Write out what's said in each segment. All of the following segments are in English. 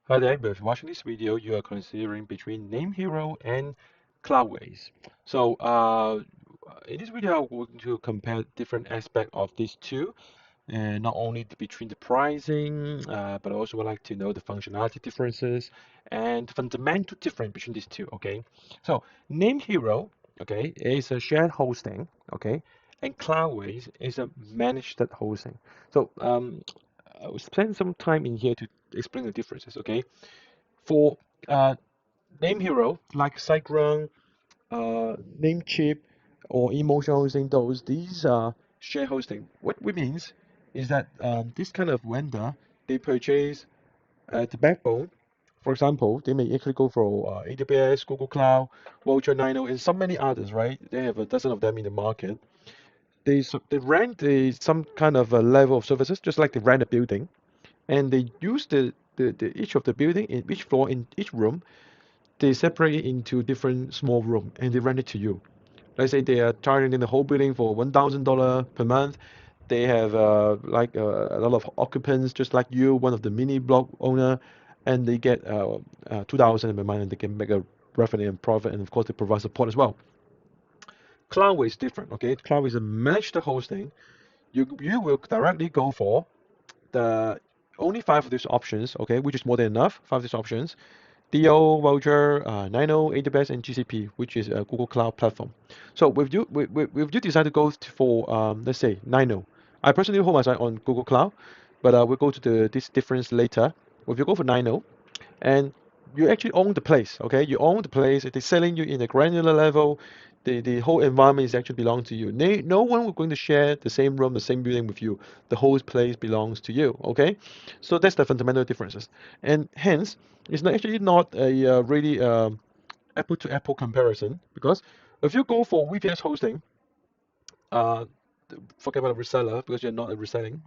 Hi there, if you're watching this video, you are considering between NameHero and Cloudways. In this video, I'm going to compare different aspects of these two, and not only between the pricing, but I also would like to know the functionality differences and fundamental difference between these two. Okay, so NameHero, okay, is a shared hosting, okay, and Cloudways is a managed hosting. I will spend some time in here to explain the differences. Okay, for uh, NameHero, like SiteGround, Namecheap, or Emotion Hosting, these are share hosting. What we means is that this kind of vendor, they purchase the backbone. For example, they may actually go for AWS, Google Cloud, Vultr, Nino, and so many others, right? They have a dozen of them in the market. They rent some kind of a level of services, just like they rent a building, and they use the each of the building in each floor in each room. They separate it into different small room and they rent it to you. Let's say they are charging the whole building for $1,000 per month. They have a lot of occupants, just like you, one of the mini block owner, and they get 2,000 per month, and they can make a revenue and profit, and of course they provide support as well. Cloudways is different, okay? Cloudways is a managed hosting. You will directly go for the only five of these options, okay, which is more than enough. Five of these options: DO, Vultr, Nino, AWS, and GCP, which is a Google Cloud platform. So with you decide to go for let's say Nino. I personally hold myself on Google Cloud, but we'll go to this difference later. If you go for Nino, and you actually own the place, okay? You own the place. They're selling you in a granular level. The whole environment is actually belong to you. No one will going to share the same room, the same building with you. The whole place belongs to you, okay? So that's the fundamental differences. And hence, it's actually not a really apple to apple comparison, because if you go for VPS hosting, uh, forget about a reseller because you're not a reselling.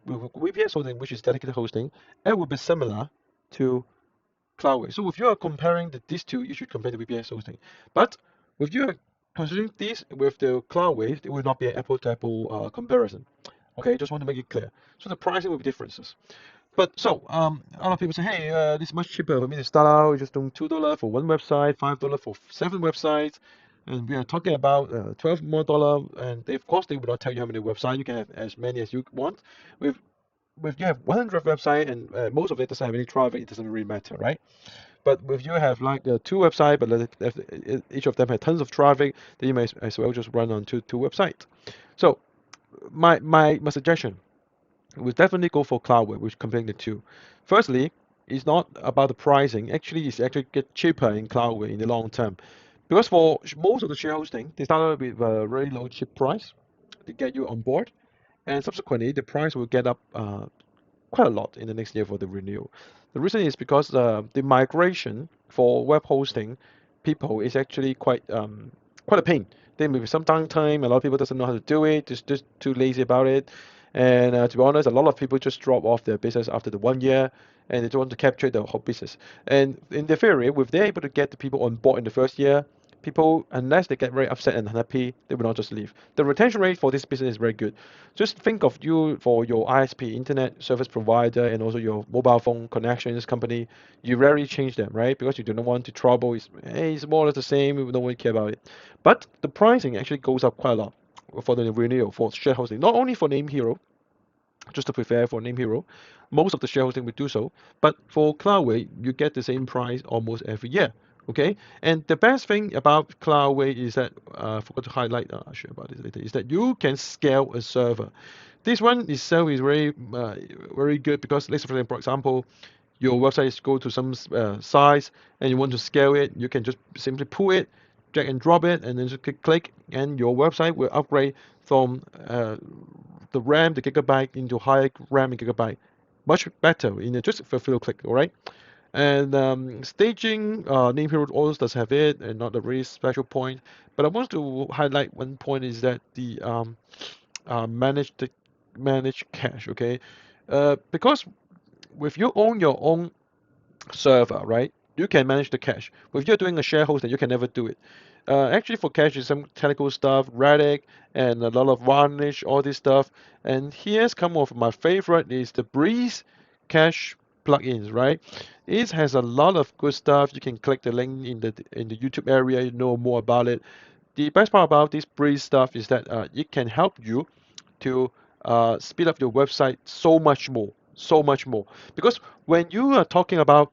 With VPS hosting, which is dedicated hosting, it will be similar to Cloudways. So if you are comparing these two, you should compare the VPS hosting. But if you are considering this with the Cloudways, it will not be an apple-to-apple comparison. Okay, just want to make it clear. So the pricing will be differences. A lot of people say, hey, this is much cheaper for me to start out. Just doing $2 for one website, $5 for 7 websites, and we are talking about $12 more. And they, of course, they will not tell you how many websites you can have, as many as you want. With you have 100 website and most of it doesn't have any traffic, it doesn't really matter, right? But if you have like two websites, but if each of them have tons of traffic, then you may as well just run on two websites. So my suggestion would definitely go for Cloudware, which comparing the two. Firstly, it's not about the pricing. Actually, it's actually get cheaper in Cloudware in the long term, because for most of the share hosting, they started with a very low cheap price to get you on board, and subsequently the price will get up quite a lot in the next year for the renewal. The reason is because the migration for web hosting people is actually quite a pain. There may be some downtime. A lot of people doesn't know how to do it. Just too lazy about it. And to be honest, a lot of people just drop off their business after the 1 year, and they don't want to capture the whole business. And in the theory, if they're able to get the people on board in the first year, people, unless they get very upset and unhappy, they will not just leave. The retention rate for this business is very good. Just think of you for your ISP, internet service provider, and also your mobile phone connections company. You rarely change them, right? Because you do not want to trouble. It's more or less the same. We don't really care about it. But the pricing actually goes up quite a lot for the renewal for share hosting. Not only for NameHero, just to prepare for NameHero, most of the share hosting will do so. But for Cloudway, you get the same price almost every year. Okay, and the best thing about Cloudway is that I forgot to highlight. I'll share about this later. Is that you can scale a server. This one itself is very good because let's say, for example, your website is go to some size and you want to scale it. You can just simply pull it, drag and drop it, and then just click, and your website will upgrade from the RAM, the gigabyte, into higher RAM and gigabyte. Much better in just a few click, all right? And staging, NameHero also does have it, and not a really special point. But I want to highlight one point is that the manage cache, okay? Because with you own your own server, right? You can manage the cache. If you're doing a share hosting, you can never do it. Actually, for cache is some technical stuff, Redis, and a lot of varnish, all this stuff. And here's some of my favorite is the Breeze cache plugins, right? It has a lot of good stuff. You can click the link in the YouTube area, you know more about it. The best part about this Breeze stuff is that it can help you to speed up your website so much more. Because when you are talking about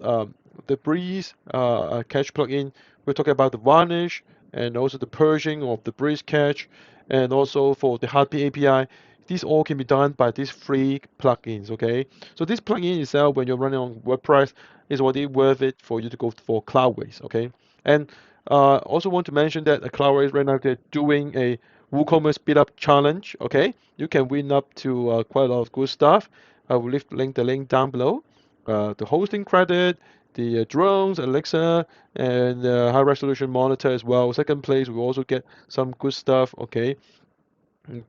the Breeze cache plugin, we're talking about the varnish and also the purging of the Breeze cache, and also for the Heartbeat API. These all can be done by these free plugins. Okay, so this plugin itself, when you're running on WordPress, is already worth it for you to go for Cloudways. Okay, and also want to mention that Cloudways right now they're doing a WooCommerce Speed Up Challenge. Okay, you can win up to quite a lot of good stuff. I will leave the link down below. The hosting credit, the drones, Alexa, and high resolution monitor as well. Second place, we also get some good stuff. Okay,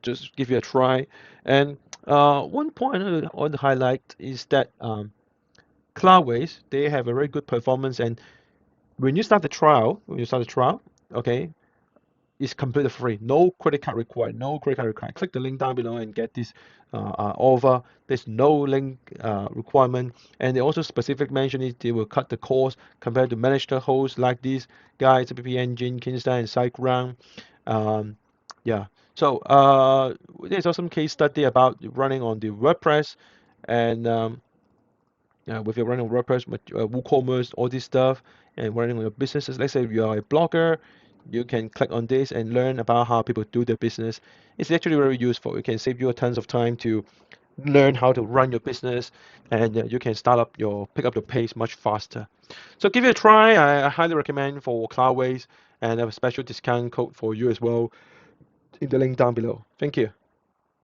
just give you a try. And one point I want to highlight is that Cloudways they have a very good performance, and when you start the trial, okay, it's completely free. No credit card required. No credit card required. Click the link down below and get this offer. There's no link requirement, and they also specific mention is they will cut the cost compared to managed hosts like these guys, PP Engine, Kinsta, and SiteGround. Um, yeah. So there's also some case study about running on the WordPress, and with your running on WordPress, WooCommerce, all this stuff, and running on your businesses. Let's say you are a blogger, you can click on this and learn about how people do their business. It's actually very useful. It can save you tons of time to learn how to run your business, and you can pick up your pace much faster. So give it a try. I highly recommend for Cloudways, and I have a special discount code for you as well in the link down below. Thank you.